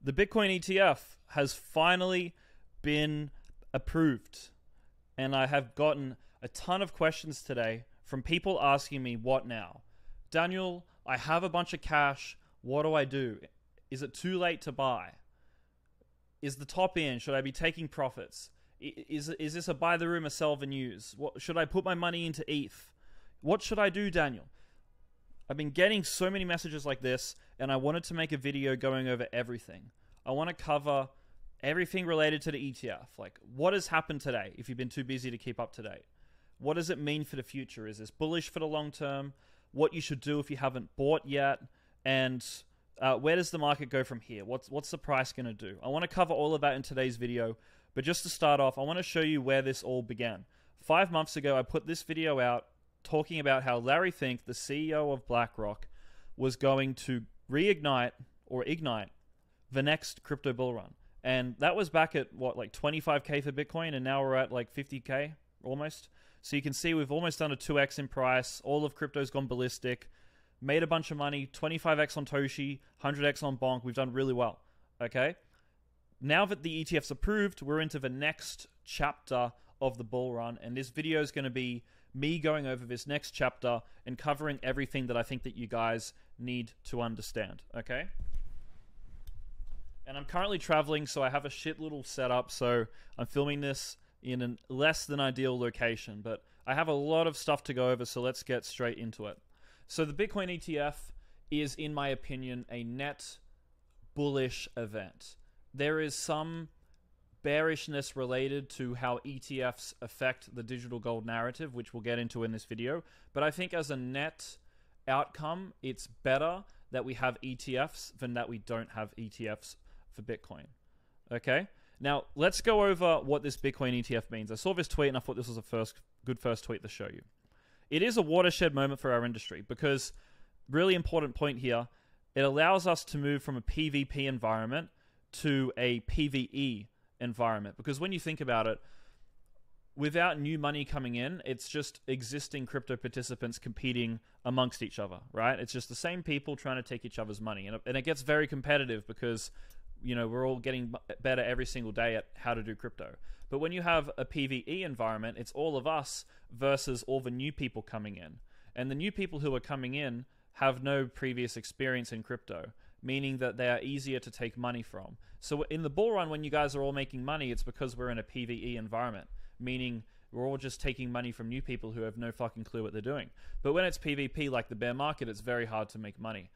The Bitcoin ETF has finally been approved, and I have gotten a ton of questions today from people asking me, what now? Daniel, I have a bunch of cash. What do I do? Is it too late to buy? Is the top in? Should I be taking profits? Is this a buy the rumor, sell the news? Should I put my money into ETH? What should I do, Daniel? I've been getting so many messages like this, and I wanted to make a video going over everything. I want to cover everything related to the ETF. Like, what has happened today if you've been too busy to keep up to date? What does it mean for the future? Is this bullish for the long term? What you should do if you haven't bought yet? And where does the market go from here? What's the price going to do? I want to cover all of that in today's video. But just to start off, I want to show you where this all began. 5 months ago, I put this video out talking about how Larry Fink, the CEO of BlackRock, was going to reignite or ignite the next crypto bull run. And that was back at, what, like 25K for Bitcoin, and now we're at like 50K almost. So you can see we've almost done a 2x in price. All of crypto's gone ballistic. Made a bunch of money, 25x on Toshi, 100x on Bonk. We've done really well, okay? Now that the ETF's approved, we're into the next chapter of the bull run, and this video is going to be me going over this next chapter and covering everything that I think that you guys need to understand, okay? And I'm currently traveling, so I have a shit little setup, so I'm filming this in a less than ideal location, but I have a lot of stuff to go over, so let's get straight into it. So the Bitcoin ETF is, in my opinion, a net bullish event. There is some bearishness related to how ETFs affect the digital gold narrative, which we'll get into in this video. But I think as a net outcome, it's better that we have ETFs than that we don't have ETFs for Bitcoin. Okay? Now, let's go over what this Bitcoin ETF means. I saw this tweet and I thought this was a good first tweet to show you. It is a watershed moment for our industry because, really important point here, it allows us to move from a PvP environment to a PvE environment. Because when you think about it, without new money coming in, it's just existing crypto participants competing amongst each other, right? It's just the same people trying to take each other's money. And it gets very competitive because, you know, we're all getting better every single day at how to do crypto. But when you have a PvE environment, it's all of us versus all the new people coming in. And the new people who are coming in have no previous experience in crypto, meaning that they are easier to take money from. So in the bull run, when you guys are all making money, it's because we're in a PvE environment, meaning we're all just taking money from new people who have no fucking clue what they're doing. But when it's PvP, like the bear market, it's very hard to make money,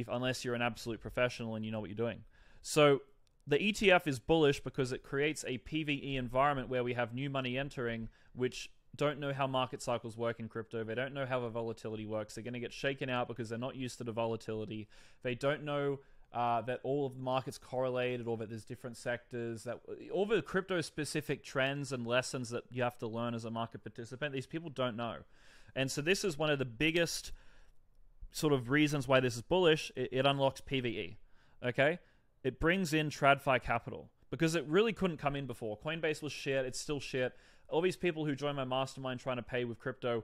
unless you're an absolute professional and you know what you're doing. So the ETF is bullish because it creates a PvE environment where we have new money entering, which don't know how market cycles work in crypto. They don't know how the volatility works. They're going to get shaken out because they're not used to the volatility. They don't know that all of the markets correlated or that there's different sectors, that all the crypto specific trends and lessons that you have to learn as a market participant, these people don't know. And so this is one of the biggest sort of reasons why this is bullish. It unlocks PvE, okay? It brings in TradFi capital because it really couldn't come in before. Coinbase was shit. It's still shit. All these people who join my mastermind trying to pay with crypto,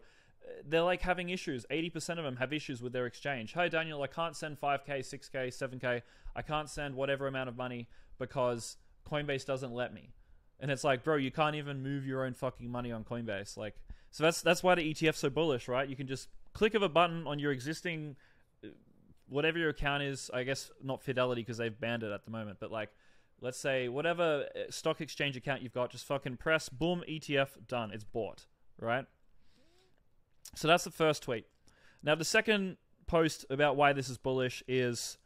they're like having issues. 80% of them have issues with their exchange. Hey, Daniel, I can't send 5K, 6K, 7K. I can't send whatever amount of money because Coinbase doesn't let me. And it's like, bro, you can't even move your own fucking money on Coinbase. Like, so that's why the ETF's so bullish, right? You can just click of a button on your existing, whatever your account is. I guess not Fidelity because they've banned it at the moment, but like, let's say whatever stock exchange account you've got, just fucking press, boom, ETF, done. It's bought, right? So that's the first tweet. Now, the second post about why this is bullish is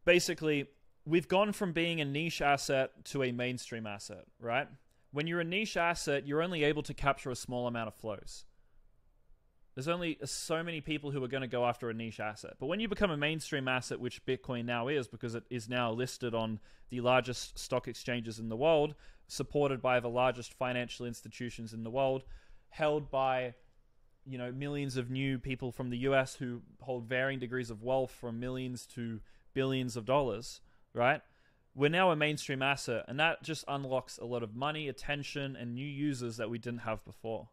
basically we've gone from being a niche asset to a mainstream asset, right? When you're a niche asset, you're only able to capture a small amount of flows. There's only so many people who are going to go after a niche asset. But when you become a mainstream asset, which Bitcoin now is, because it is now listed on the largest stock exchanges in the world, supported by the largest financial institutions in the world, held by, you know, millions of new people from the US who hold varying degrees of wealth from millions to billions of dollars, right? We're now a mainstream asset, and that just unlocks a lot of money, attention, and new users that we didn't have before.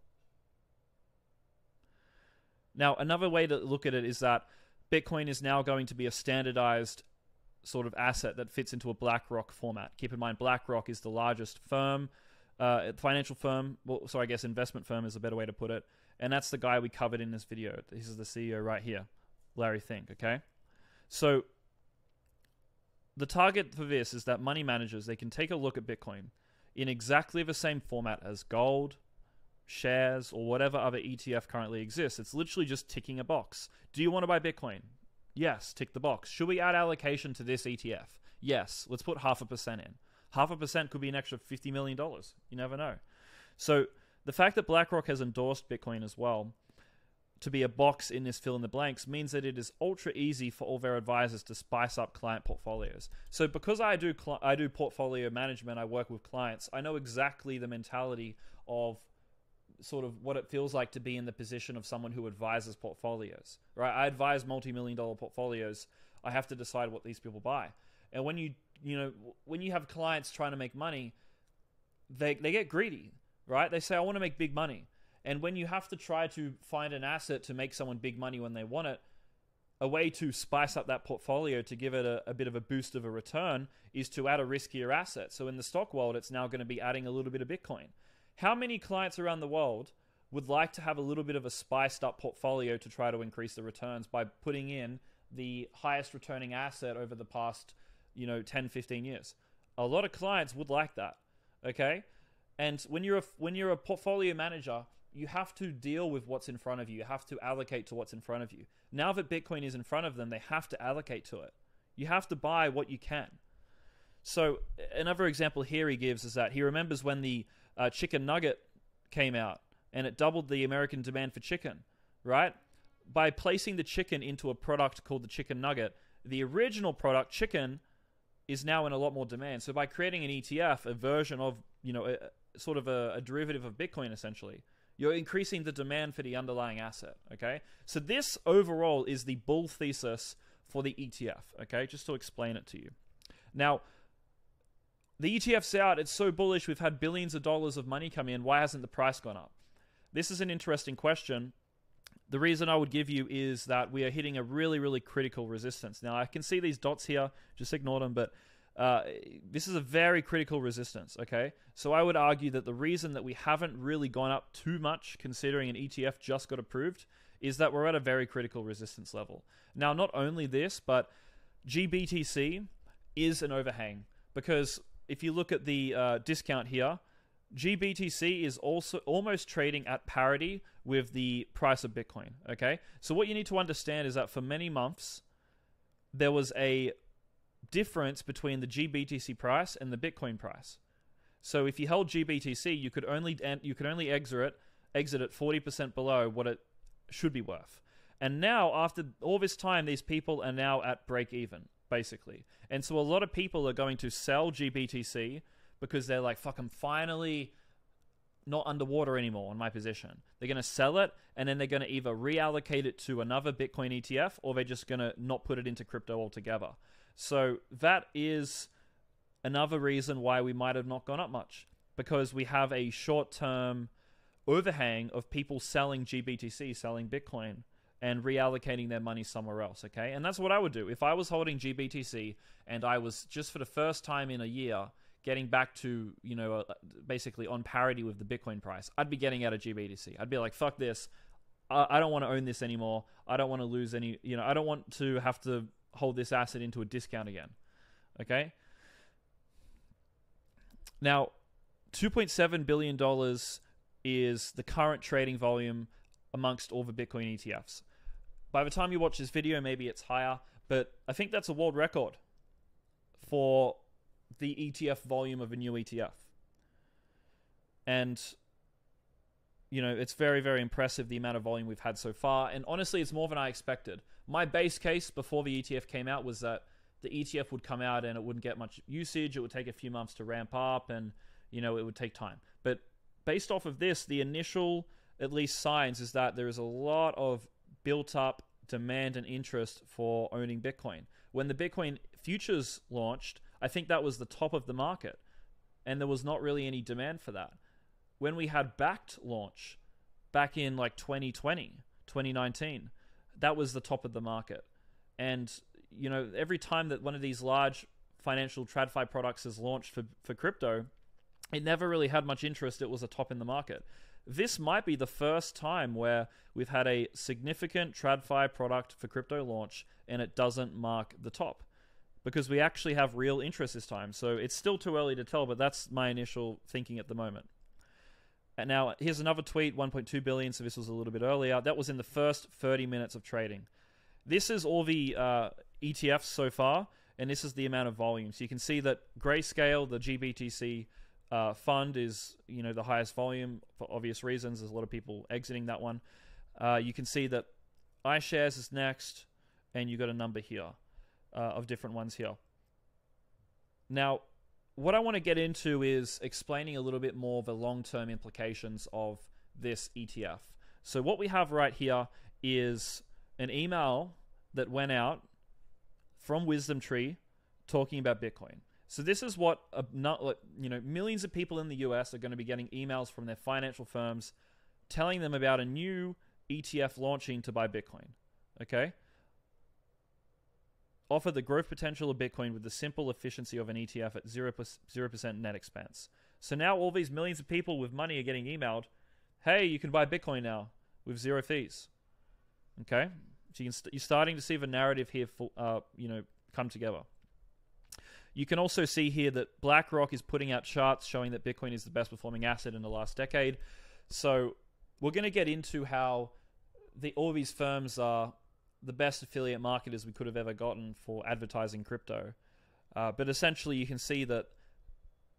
Now, another way to look at it is that Bitcoin is now going to be a standardized sort of asset that fits into a BlackRock format. Keep in mind, BlackRock is the largest firm, financial firm. Well, so I guess investment firm is a better way to put it. And that's the guy we covered in this video. This is the CEO right here, Larry Fink, okay? So the target for this is that money managers, they can take a look at Bitcoin in exactly the same format as gold, shares, or whatever other ETF currently exists. It's literally just ticking a box. Do you want to buy Bitcoin? Yes, tick the box. Should we add allocation to this ETF? Yes, let's put 0.5% in. 0.5% could be an extra $50 million. You never know. So the fact that BlackRock has endorsed Bitcoin as well to be a box in this fill in the blanks means that it is ultra easy for all their advisors to spice up client portfolios. So because I do portfolio management, I work with clients, I know exactly the mentality of sort of what it feels like to be in the position of someone who advises portfolios, right? I advise multi-million-dollar portfolios. I have to decide what these people buy. And when when you have clients trying to make money, they get greedy, right? They say, I want to make big money. And when you have to try to find an asset to make someone big money when they want it, a way to spice up that portfolio to give it a bit of a boost of a return is to add a riskier asset. So in the stock world, it's now going to be adding a little bit of Bitcoin. How many clients around the world would like to have a little bit of a spiced up portfolio to try to increase the returns by putting in the highest returning asset over the past, 10, 15 years? A lot of clients would like that, okay? And when you're a portfolio manager, you have to deal with what's in front of you. You have to allocate to what's in front of you. Now that Bitcoin is in front of them, they have to allocate to it. You have to buy what you can. So another example here he gives is that he remembers when the chicken nugget came out and it doubled the American demand for chicken, right? By placing the chicken into a product called the chicken nugget, the original product, chicken, is now in a lot more demand. So by creating an ETF, a version of, sort of a derivative of Bitcoin, essentially, you're increasing the demand for the underlying asset, okay? So this overall is the bull thesis for the ETF, okay? Just to explain it to you. Now, the ETF's out. It's so bullish. We've had billions of dollars of money come in. Why hasn't the price gone up? This is an interesting question. The reason I would give you is that we are hitting a really, really critical resistance. Now, I can see these dots here. Just ignore them, but this is a very critical resistance, okay? So I would argue that the reason that we haven't really gone up too much, considering an ETF just got approved, is that we're at a very critical resistance level. Now, not only this, but GBTC is an overhang, because if you look at the discount here, GBTC is also almost trading at parity with the price of Bitcoin, okay? So what you need to understand is that for many months, there was a difference between the GBTC price and the Bitcoin price. So if you held GBTC, you could only exit at 40% below what it should be worth. And now, after all this time, these people are now at break even, basically. And so a lot of people are going to sell GBTC because they're like, fuck, I'm finally not underwater anymore on my position. They're going to sell it, and then they're going to either reallocate it to another Bitcoin ETF, or they're just going to not put it into crypto altogether. So that is another reason why we might have not gone up much, because we have a short-term overhang of people selling GBTC, selling Bitcoin, and reallocating their money somewhere else, okay? And that's what I would do. If I was holding GBTC and I was just for the first time in a year getting back to, basically on parity with the Bitcoin price, I'd be getting out of GBTC. I'd be like, fuck this. I don't want to own this anymore. I don't want to lose any, I don't want to have to hold this asset into a discount again, okay? Now, $2.7 billion is the current trading volume amongst all the Bitcoin ETFs. By the time you watch this video, maybe it's higher, but I think that's a world record for the ETF volume of a new ETF. And, it's very, very impressive, the amount of volume we've had so far. And honestly, it's more than I expected. My base case before the ETF came out was that the ETF would come out and it wouldn't get much usage. It would take a few months to ramp up, and, it would take time. But based off of this, the initial, at least, signs is that there is a lot of built up demand and interest for owning Bitcoin. When the Bitcoin futures launched, I think that was the top of the market, and there was not really any demand for that. When we had backed launch back in like 2020, 2019, that was the top of the market. And, you know, every time that one of these large financial TradFi products is launched for crypto, it never really had much interest. It was a top in the market. This might be the first time where we've had a significant TradFi product for crypto launch and it doesn't mark the top, because we actually have real interest this time. So it's still too early to tell, but that's my initial thinking at the moment. And now here's another tweet, 1.2 billion, so this was a little bit earlier. That was in the first 30 minutes of trading. This is all the ETFs so far, and this is the amount of volume. So you can see that Grayscale, the GBTC fund, is, you know, the highest volume for obvious reasons. There's a lot of people exiting that one. You can see that iShares is next, and you got a number here of different ones here. Now, what I want to get into is explaining a little bit more the long-term implications of this ETF. So what we have right here is an email that went out from Wisdom Tree talking about Bitcoin. So this is what, you know, millions of people in the US are going to be getting emails from their financial firms telling them about a new ETF launching to buy Bitcoin. Okay? Offer the growth potential of Bitcoin with the simple efficiency of an ETF at 0% net expense. So now all these millions of people with money are getting emailed, hey, you can buy Bitcoin now with 0 fees. Okay? So you're starting to see the narrative here, you know, come together. You can also see here that BlackRock is putting out charts showing that Bitcoin is the best performing asset in the last decade. So we're going to get into how all these firms are the best affiliate marketers we could have ever gotten for advertising crypto. But essentially you can see that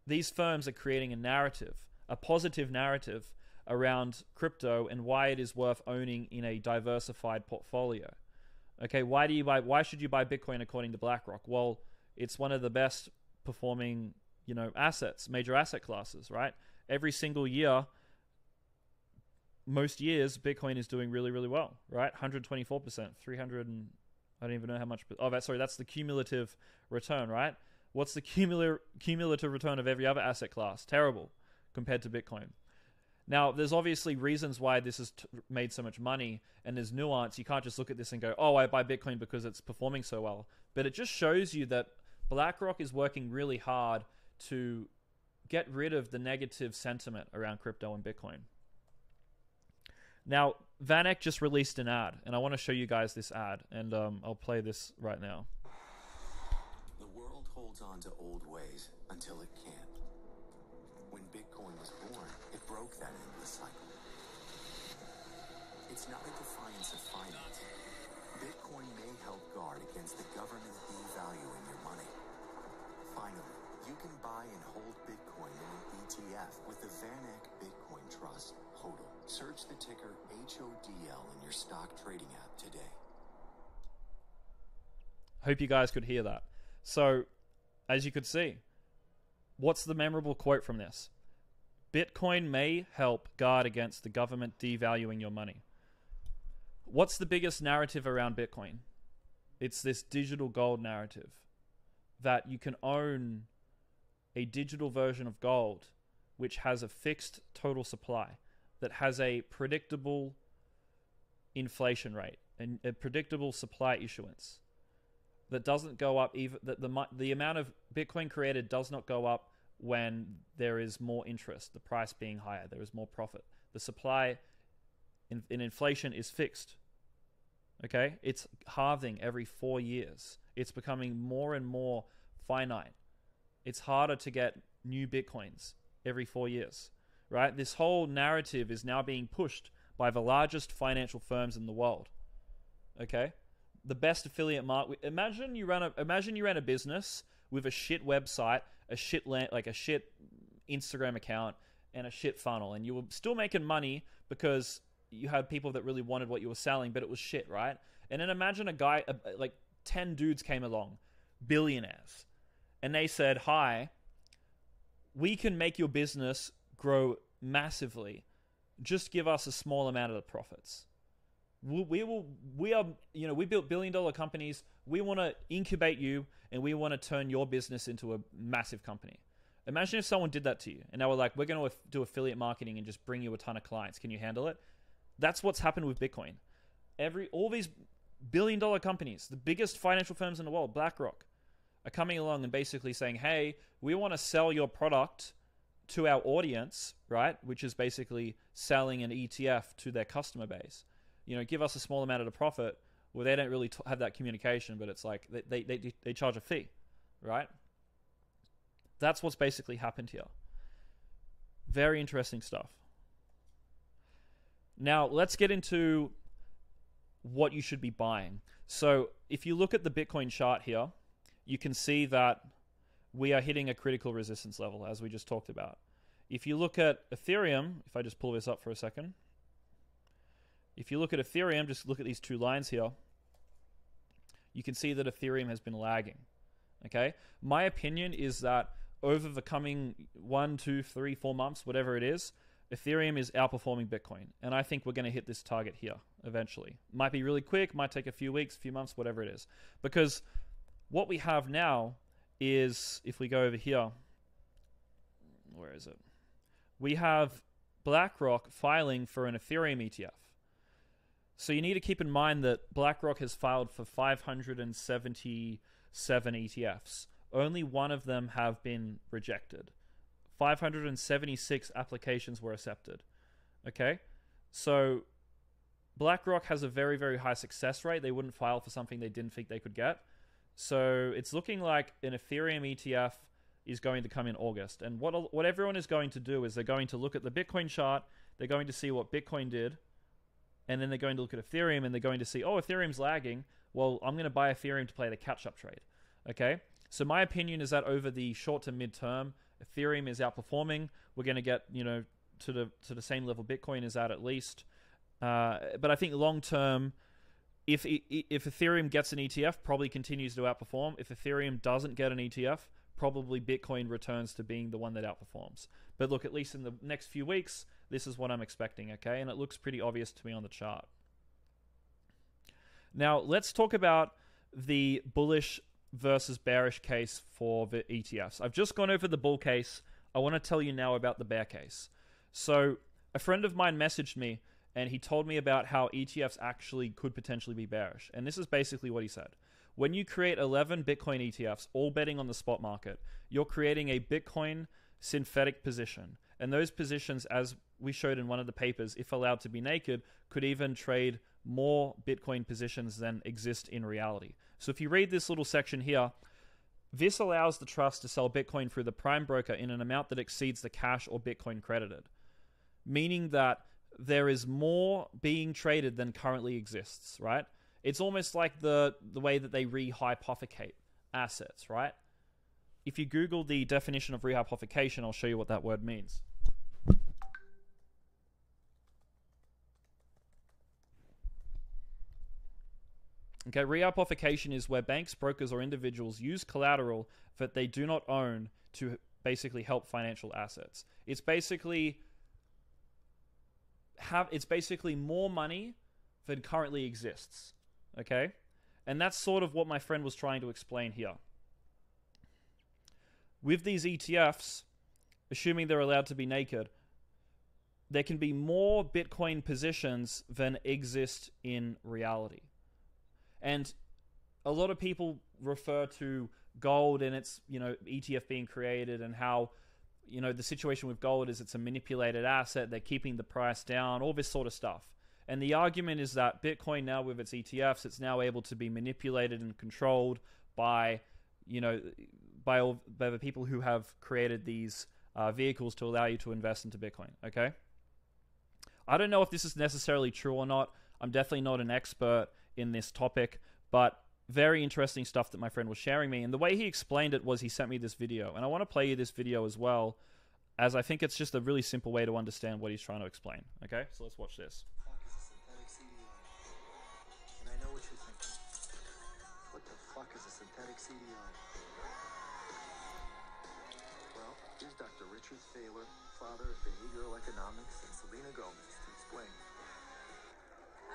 these firms are creating a narrative, a positive narrative around crypto and why it is worth owning in a diversified portfolio. Okay, why should you buy Bitcoin according to BlackRock? Well, it's one of the best performing, you know, assets, major asset classes, right? Every single year, most years, Bitcoin is doing really, really well, right? 124%, 300, and I don't even know how much. Oh, that's the cumulative return, right? What's the cumulative return of every other asset class? Terrible compared to Bitcoin. Now, there's obviously reasons why this has made so much money, and there's nuance. You can't just look at this and go, oh, I buy Bitcoin because it's performing so well. But it just shows you that BlackRock is working really hard to get rid of the negative sentiment around crypto and Bitcoin. Now, VanEck just released an ad, and I want to show you guys this ad, and I'll play this right now. The world holds on to old ways until it can't. When Bitcoin was born, it broke that endless cycle. It's not a defiance of finance. Bitcoin may help guard against the government devaluing your money. Finally, you can buy and hold Bitcoin in an ETF with the VanEck Bitcoin Trust, HODL. Search the ticker HODL in your stock trading app today. Hope you guys could hear that. So, as you could see, what's the memorable quote from this? Bitcoin may help guard against the government devaluing your money. What's the biggest narrative around Bitcoin? It's this digital gold narrative, that you can own a digital version of gold which has a fixed total supply, that has a predictable inflation rate and a predictable supply issuance, that doesn't go up, even that the amount of Bitcoin created does not go up when there is more interest, the price being higher, there is more profit. The supply in inflation is fixed. Okay, it's halving every 4 years. It's becoming more and more finite. It's harder to get new Bitcoins every 4 years, right? This whole narrative is now being pushed by the largest financial firms in the world. Okay, the best affiliate market. Imagine you ran a business with a shit website, a shit Instagram account, and a shit funnel, and you were still making money because you had people that really wanted what you were selling, but it was shit, right? And then imagine a guy, like 10 dudes came along, billionaires, and they said, hi, we can make your business grow massively. Just give us a small amount of the profits. We built billion-dollar companies. We want to incubate you, and we want to turn your business into a massive company. Imagine if someone did that to you, and they were like, we're going to do affiliate marketing and just bring you a ton of clients. Can you handle it? That's what's happened with Bitcoin. All these billion-dollar companies, the biggest financial firms in the world, BlackRock, are coming along and basically saying, hey, we want to sell your product to our audience, right? Which is basically selling an ETF to their customer base. You know, give us a small amount of the profit. Well, they don't really have that communication, but it's like they charge a fee, right? That's what's basically happened here. Very interesting stuff. Now, let's get into what you should be buying. So if you look at the Bitcoin chart here, you can see that we are hitting a critical resistance level, as we just talked about. If you look at Ethereum, if I just pull this up for a second, if you look at Ethereum, just look at these two lines here, you can see that Ethereum has been lagging. Okay? My opinion is that over the coming 1, 2, 3, 4 months, whatever it is, Ethereum is outperforming Bitcoin. And I think we're going to hit this target here eventually. Might be really quick, might take a few weeks, a few months, whatever it is. Because what we have now is, if we go over here, where is it? We have BlackRock filing for an Ethereum ETF. So you need to keep in mind that BlackRock has filed for 577 ETFs. Only one of them have been rejected. 576 applications were accepted. Okay? So BlackRock has a very, very high success rate. They wouldn't file for something they didn't think they could get. So it's looking like an Ethereum ETF is going to come in August. And what everyone is going to do is they're going to look at the Bitcoin chart, they're going to see what Bitcoin did, and then they're going to look at Ethereum and they're going to see, oh, Ethereum's lagging. Well, I'm going to buy Ethereum to play the catch-up trade. Okay? So my opinion is that over the short to mid-term, Ethereum is outperforming. We're going to get, you know, to the same level Bitcoin is at least. But I think long-term, if Ethereum gets an ETF, probably continues to outperform. If Ethereum doesn't get an ETF, probably Bitcoin returns to being the one that outperforms. But look, at least in the next few weeks, this is what I'm expecting, okay? And it looks pretty obvious to me on the chart. Now, let's talk about the bullish versus bearish case for the ETFs. I've just gone over the bull case. I want to tell you now about the bear case. So a friend of mine messaged me, and he told me about how ETFs actually could potentially be bearish. And this is basically what he said. When you create 11 Bitcoin ETFs, all betting on the spot market, you're creating a Bitcoin synthetic position. And those positions, as we showed in one of the papers, if allowed to be naked, could even trade more Bitcoin positions than exist in reality. So if you read this little section here, this allows the trust to sell Bitcoin through the prime broker in an amount that exceeds the cash or Bitcoin credited, meaning that there is more being traded than currently exists, right? It's almost like the way that they rehypothecate assets, right? If you Google the definition of rehypothecation, I'll show you what that word means. Okay, rehypothecation is where banks, brokers, or individuals use collateral that they do not own to basically help financial assets. It's basically more money than currently exists. Okay? And that's sort of what my friend was trying to explain here. With these ETFs, assuming they're allowed to be naked, there can be more Bitcoin positions than exist in reality. And a lot of people refer to gold and its, ETF being created, and how, the situation with gold is it's a manipulated asset, they're keeping the price down, all this sort of stuff. And the argument is that Bitcoin now, with its ETFs, it's now able to be manipulated and controlled by, by the people who have created these vehicles to allow you to invest into Bitcoin, okay? I don't know if this is necessarily true or not. I'm definitely not an expert in this topic, but very interesting stuff that my friend was sharing me. And the way he explained it was he sent me this video. And I want to play you this video as well, as I think it's just a really simple way to understand what he's trying to explain, okay? So let's watch this. And I know what you're thinking. What the fuck is a synthetic CDI? Well, here's Dr. Richard Thaler, father of behavioral economics, and Selena Gomez to explain.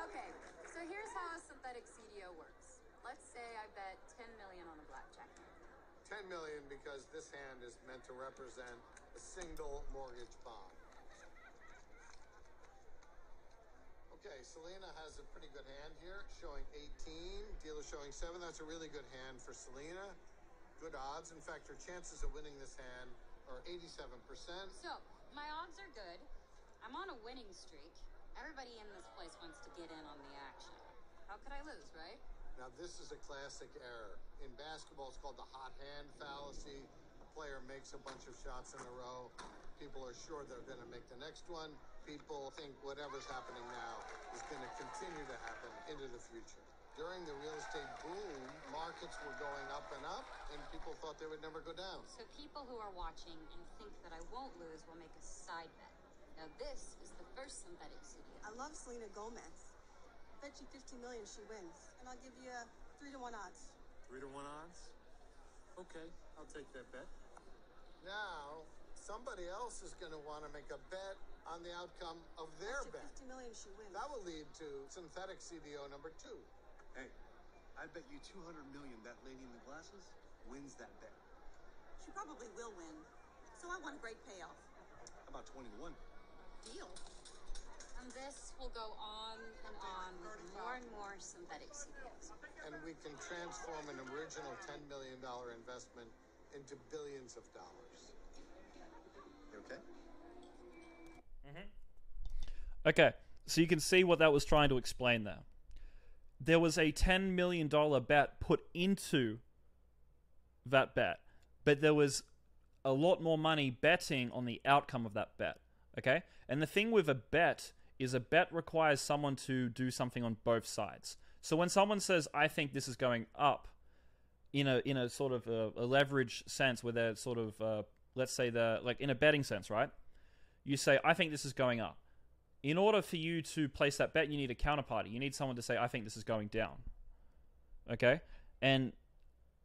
Okay, so here's how a synthetic CDO works. Let's say I bet 10 million on a blackjack hand. 10 million because this hand is meant to represent a single mortgage bond. Okay, Selena has a pretty good hand here, showing 18. Dealer showing 7. That's a really good hand for Selena. Good odds. In fact, her chances of winning this hand are 87%. So, my odds are good. I'm on a winning streak. Everybody in this place wants to get in on the action. How could I lose, right? Now, this is a classic error. In basketball, it's called the hot hand fallacy. A player makes a bunch of shots in a row. People are sure they're going to make the next one. People think whatever's happening now is going to continue to happen into the future. During the real estate boom, markets were going up, and people thought they would never go down. So people who are watching and think that I won't lose will make a side bet. Now this is the first synthetic CDO. I love Selena Gomez. Bet you 50 million she wins, and I'll give you 3-to-1 odds. 3-to-1 odds? Okay, I'll take that bet. Now, somebody else is going to want to make a bet on the outcome of their Bet bet. you 50 million she wins. That will lead to synthetic CDO number 2. Hey, I bet you 200 million that lady in the glasses wins that bet. She probably will win, so I want a great payoff. How about 20-1? Deal. And this will go on and on with more and more synthetic CDOs. And we can transform an original $10 million investment into billions of dollars. You okay? Okay, so you can see what that was trying to explain there. There was a $10 million bet put into that bet, but there was a lot more money betting on the outcome of that bet. Okay? And the thing with a bet is a bet requires someone to do something on both sides. So when someone says, I think this is going up, in a sort of a leverage sense, where they're sort of, let's say they're like in a betting sense, right? You say, I think this is going up. In order for you to place that bet, you need a counterparty. You need someone to say, I think this is going down. Okay? And,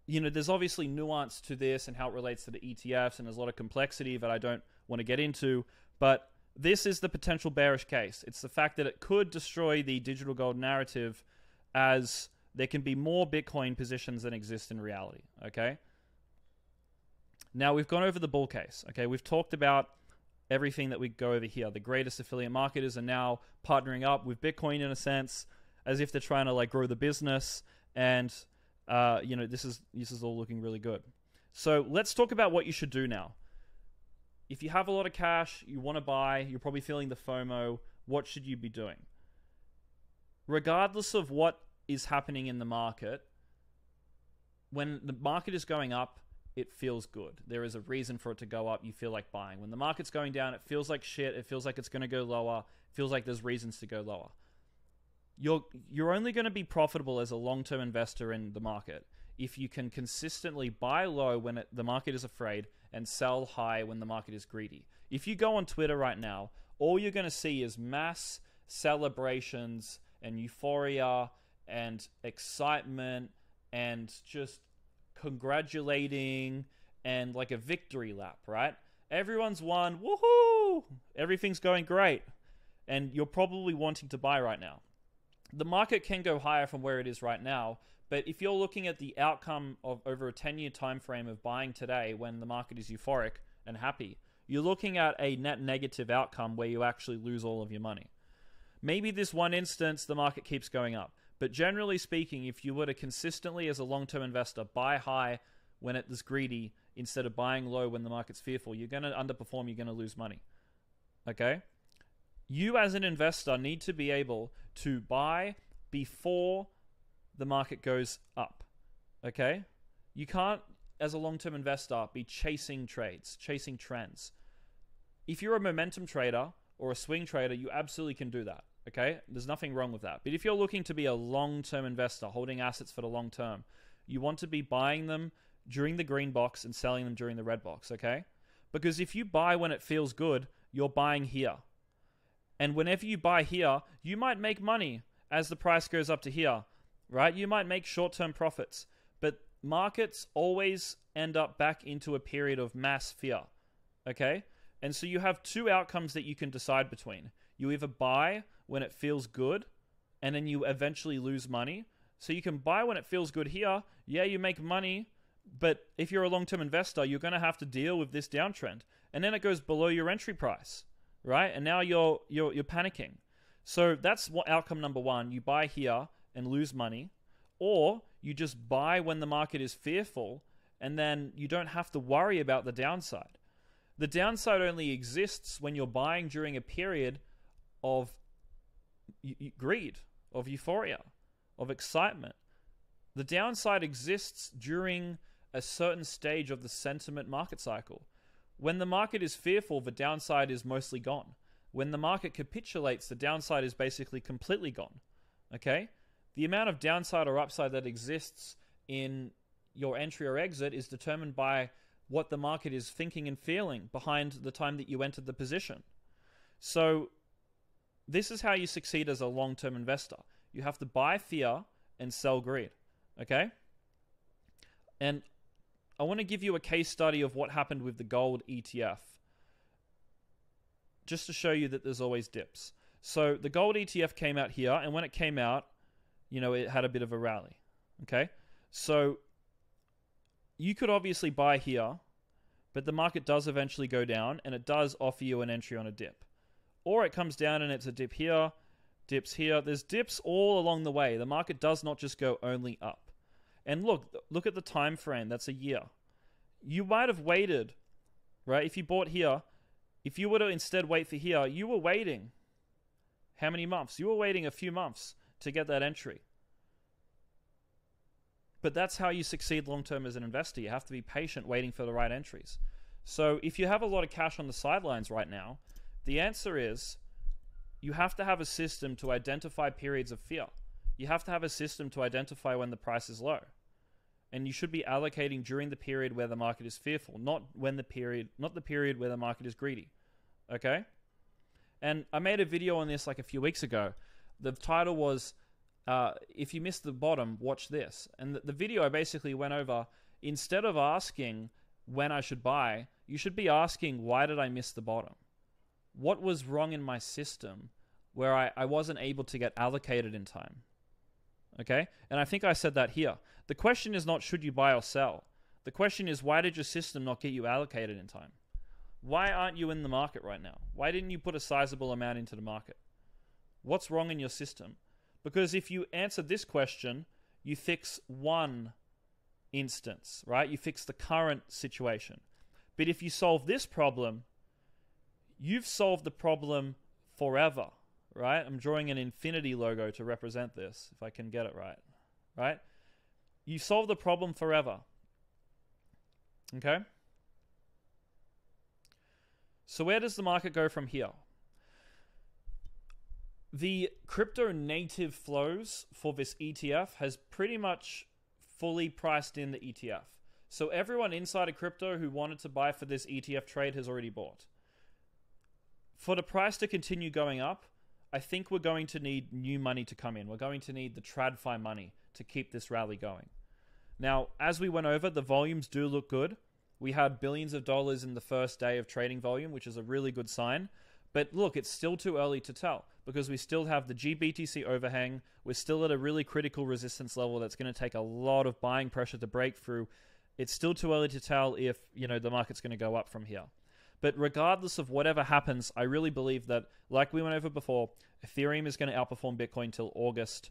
there's obviously nuance to this and how it relates to the ETFs, and there's a lot of complexity that I don't want to get into, but this is the potential bearish case. It's the fact that it could destroy the digital gold narrative, as there can be more Bitcoin positions than exist in reality. Okay? Now, we've gone over the bull case. Okay? We've talked about everything that we go over here. The greatest affiliate marketers are now partnering up with Bitcoin in a sense, as if they're trying to like grow the business, and this is all looking really good. So let's talk about what you should do now. If you have a lot of cash, you want to buy, you're probably feeling the FOMO, what should you be doing? Regardless of what is happening in the market, when the market is going up, it feels good. There is a reason for it to go up. You feel like buying. When the market's going down, it feels like shit. It feels like it's going to go lower. It feels like there's reasons to go lower. You're only going to be profitable as a long-term investor in the market if you can consistently buy low when the market is afraid and sell high when the market is greedy. If you go on Twitter right now, all you're going to see is mass celebrations and euphoria and excitement and just congratulating and like a victory lap, right? Everyone's won, woohoo! Everything's going great. And you're probably wanting to buy right now. The market can go higher from where it is right now, but if you're looking at the outcome of over a 10-year time frame of buying today when the market is euphoric and happy, you're looking at a net negative outcome where you actually lose all of your money. Maybe this one instance, the market keeps going up. But generally speaking, if you were to consistently, as a long-term investor, buy high when it is greedy instead of buying low when the market's fearful, you're going to underperform, you're going to lose money. Okay? You as an investor need to be able to buy before the market goes up. Okay? You can't, as a long-term investor, be chasing trades, chasing trends. If you're a momentum trader or a swing trader, you absolutely can do that. Okay? There's nothing wrong with that. But if you're looking to be a long-term investor, holding assets for the long term, you want to be buying them during the green box and selling them during the red box, okay? Because if you buy when it feels good, you're buying here. And whenever you buy here, you might make money as the price goes up to here, right? You might make short-term profits. But markets always end up back into a period of mass fear, okay? And so you have two outcomes that you can decide between. You either buy when it feels good, and then you eventually lose money. So you can buy when it feels good here. Yeah, you make money, but if you're a long-term investor, you're going to have to deal with this downtrend. And then it goes below your entry price, right? And now you're panicking. So that's what outcome number one. You buy here and lose money, or you just buy when the market is fearful, and then you don't have to worry about the downside. The downside only exists when you're buying during a period of greed, of euphoria, of excitement. The downside exists during a certain stage of the sentiment market cycle. When the market is fearful, the downside is mostly gone. When the market capitulates, the downside is basically completely gone. Okay? The amount of downside or upside that exists in your entry or exit is determined by what the market is thinking and feeling behind the time that you entered the position. So this is how you succeed as a long-term investor. You have to buy fear and sell greed. Okay? And I want to give you a case study of what happened with the gold ETF, just to show you that there's always dips. So the gold ETF came out here, and when it came out, you know, it had a bit of a rally. Okay? So you could obviously buy here, but the market does eventually go down, and it does offer you an entry on a dip. Or it comes down and it's a dip here, dips here. There's dips all along the way. The market does not just go only up. And look at the time frame. That's a year. You might have waited, right? If you bought here, if you were to instead wait for here, you were waiting how many months? You were waiting a few months to get that entry. But that's how you succeed long-term as an investor. You have to be patient waiting for the right entries. So if you have a lot of cash on the sidelines right now, the answer is you have to have a system to identify periods of fear. You have to have a system to identify when the price is low. And you should be allocating during the period where the market is fearful, not the period where the market is greedy. Okay? And I made a video on this like a few weeks ago. The title was, if you missed the bottom, watch this. And the video I basically went over, instead of asking when I should buy, you should be asking, why did I miss the bottom? What was wrong in my system where I wasn't able to get allocated in time? Okay? And I think I said that here. The question is not should you buy or sell. The question is, why did your system not get you allocated in time? Why aren't you in the market right now? Why didn't you put a sizable amount into the market? What's wrong in your system? Because if you answer this question, you fix one instance, right? You fix the current situation. But if you solve this problem, you've solved the problem forever, right? I'm drawing an infinity logo to represent this, if I can get it right, right? You solve the problem forever, okay? So where does the market go from here? The crypto native flows for this ETF has pretty much fully priced in the ETF. So everyone inside of crypto who wanted to buy for this ETF trade has already bought. For the price to continue going up, I think we're going to need new money to come in. We're going to need the TradFi money to keep this rally going. Now, as we went over, the volumes do look good. We had billions of dollars in the first day of trading volume, which is a really good sign. But look, it's still too early to tell because we still have the GBTC overhang. We're still at a really critical resistance level that's going to take a lot of buying pressure to break through. It's still too early to tell if, you know, the market's going to go up from here. But regardless of whatever happens, I really believe that, like we went over before, Ethereum is going to outperform Bitcoin till August.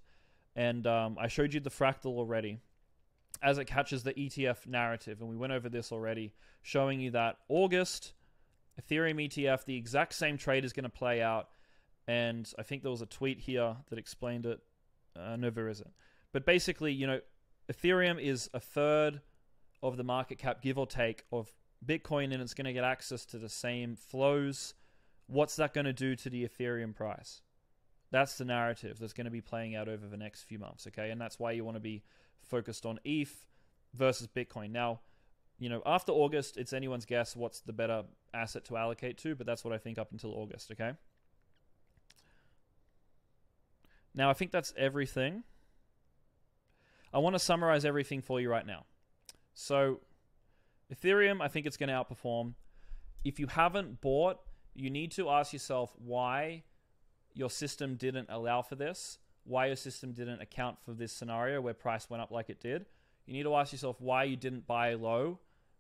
And I showed you the fractal already as it catches the ETF narrative. And we went over this already, showing you that August, Ethereum ETF, the exact same trade is going to play out. And I think there was a tweet here that explained it. No, there isn't. But basically, you know, Ethereum is a third of the market cap, give or take, of Bitcoin, and it's going to get access to the same flows. What's that going to do to the Ethereum price? That's the narrative that's going to be playing out over the next few months, okay? And that's why you want to be focused on ETH versus Bitcoin. Now, you know, after August, it's anyone's guess what's the better asset to allocate to, but that's what I think up until August, okay? Now, I think that's everything. I want to summarize everything for you right now. So, Ethereum, I think it's going to outperform. If you haven't bought, you need to ask yourself why your system didn't allow for this, why your system didn't account for this scenario where price went up like it did. You need to ask yourself why you didn't buy low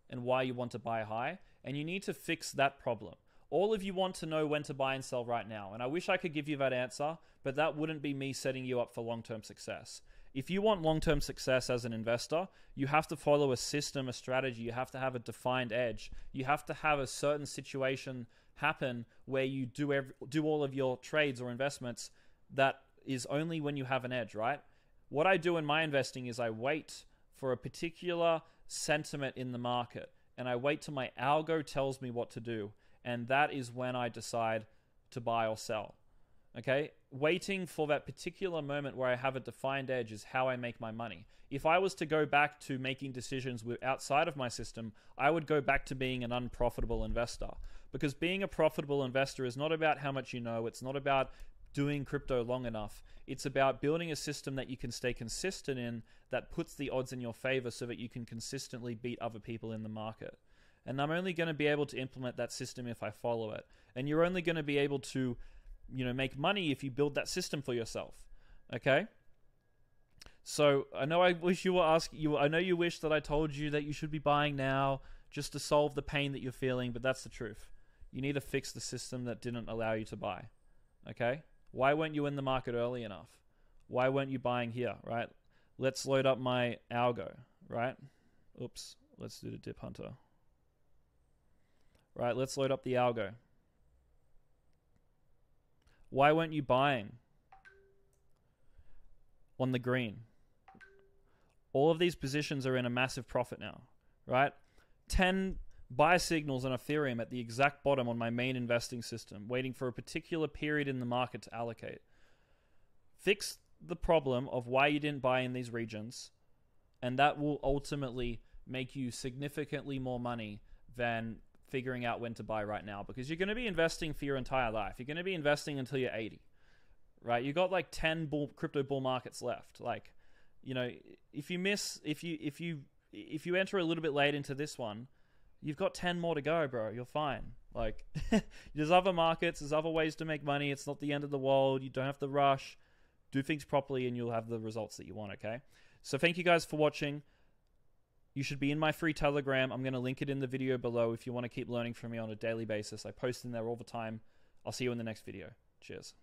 and why you want to buy high, and you need to fix that problem. All of you want to know when to buy and sell right now. And I wish I could give you that answer, but that wouldn't be me setting you up for long-term success. If you want long-term success as an investor, you have to follow a system, a strategy. You have to have a defined edge. You have to have a certain situation happen where you do all of your trades or investments. That is only when you have an edge, right? What I do in my investing is I wait for a particular sentiment in the market, and I wait till my algo tells me what to do, and that is when I decide to buy or sell. Okay? Waiting for that particular moment where I have a defined edge is how I make my money. If I was to go back to making decisions outside of my system, I would go back to being an unprofitable investor. Because being a profitable investor is not about how much you know. It's not about doing crypto long enough. It's about building a system that you can stay consistent in, that puts the odds in your favor so that you can consistently beat other people in the market. And I'm only going to be able to implement that system if I follow it. And you're only going to be able to, make money if you build that system for yourself. Okay? So I know I wish you were asking you. I know you wish that I told you that you should be buying now just to solve the pain that you're feeling, but that's the truth. You need to fix the system that didn't allow you to buy. Okay? Why weren't you in the market early enough? Why weren't you buying here, right? Let's load up my algo, right? Oops. Let's do the dip hunter. Right, let's load up the algo. Why weren't you buying on the green? All of these positions are in a massive profit now, right? 10 buy signals on Ethereum at the exact bottom on my main investing system, waiting for a particular period in the market to allocate. Fix the problem of why you didn't buy in these regions, and that will ultimately make you significantly more money than figuring out when to buy right now, because you're going to be investing for your entire life. You're going to be investing until you're 80, right? You got like 10 crypto bull markets left. Like, if you enter a little bit late into this one, you've got 10 more to go, bro. You're fine. Like, there's other markets, there's other ways to make money. It's not the end of the world. You don't have to rush. Do things properly and you'll have the results that you want, okay? So thank you guys for watching. You should be in my free Telegram. I'm going to link it in the video below if you want to keep learning from me on a daily basis. I post in there all the time. I'll see you in the next video. Cheers.